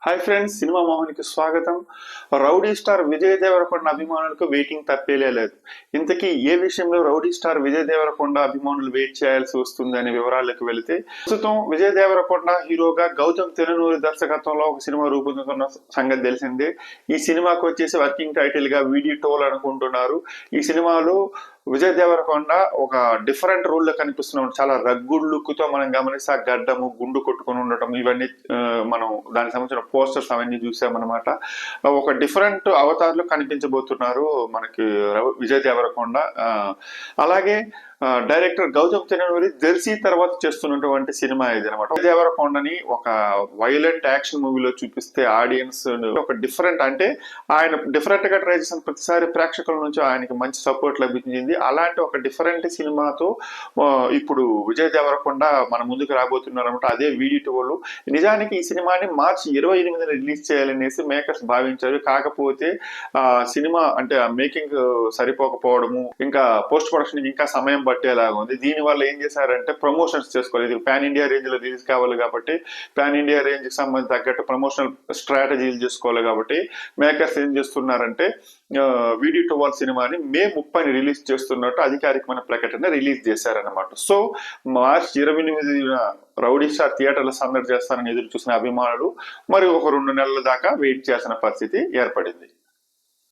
Hi friends, cinema మోహన్కి స్వాగతం. Rowdy star Vijay Devarakonda అభిమానులకు waiting తప్పేలే లేదు. ఇంతకీ ఏ విషయంలో రౌడీ స్టార్ విజయ్ దేవరకొండ అభిమానులు వెయిట్ చేయాల్సి వస్తుంది అనే వివరాలకు వెళితే, ప్రస్తుతం విజయ్ దేవరకొండ హీరోగా గౌతమ్ తిరునూరి దర్శకత్వంలో ఒక సినిమా రూపొందుతున్న సంగతి తెలిసిందే. ఈ సినిమాకు వచ్చేసి వర్కింగ్ టైటిల్ గా వీడి టోల్ అనుకుంటున్నారు. ఈ సినిమాలో విజయ్ దేవరకొండ ఒక డిఫరెంట్ రోల్ లో కనిపిస్తున్నాడు. చాలా రగ్గుడ్ లుక్ తో మనం గమనిస్తే ఆ గడ్డము, గుండు కొట్టుకుని ఉండటం, ఇవన్నీ మనం దానికి సంబంధించిన పోస్టర్స్ అవన్నీ చూసామన్నమాట. ఒక డిఫరెంట్ అవతార్లో కనిపించబోతున్నారు మనకి విజయ్ దేవరకొండ. అలాగే డైరెక్టర్ గౌతమ్ తిరునూరి దర్శి తర్వాత చేస్తున్నటువంటి సినిమా ఇది అనమాట. దేవరకొండని ఒక వైలెంట్ యాక్షన్ మూవీలో చూపిస్తే ఆడియన్స్ ఒక డిఫరెంట్, అంటే ఆయన డిఫరెంట్ గా ట్రై చేసిన ప్రతిసారి ప్రేక్షకుల నుంచి ఆయనకి మంచి సపోర్ట్ లభించింది. అలాంటి ఒక డిఫరెంట్ సినిమాతో ఇప్పుడు విజయ్ దేవరకొండ మన ముందుకు రాబోతున్నారు అనమాట. అదే వీడియో వాళ్ళు నిజానికి ఈ సినిమాని మార్చి 28న రిలీజ్ చేయాలనేసి మేకర్స్ భావించారు. కాకపోతే సినిమా అంటే మేకింగ్ సరిపోకపోవడము, ఇంకా పోస్ట్ ప్రొడక్షన్ ఇంకా సమయం పట్టేలాగా ఉంది. దీని వల్ల ఏం చేశారంటే ప్రమోషన్స్ చేసుకోలేదు. పాన్ ఇండియా రేంజ్ లో రిలీజ్ కావాలి కాబట్టి పాన్ ఇండియా రేంజ్ కి సంబంధించి తగ్గట్టు ప్రమోషనల్ స్ట్రాటజీలు చేసుకోవాలి కాబట్టి మేకర్స్ ఏం చేస్తున్నారంటే వీడియో టువాల్ సినిమాని మే 30ని రిలీజ్ చేస్తున్నట్టు అధికారికమైన ప్రకటన రిలీజ్ చేశారనమాట. సో మార్చి 28న రౌడీ స్టార్ థియేటర్ల సందడి చేస్తారని ఎదురు చూసిన అభిమానులు మరి ఒక 2 నెలల దాకా వెయిట్ చేసిన పరిస్థితి ఏర్పడింది.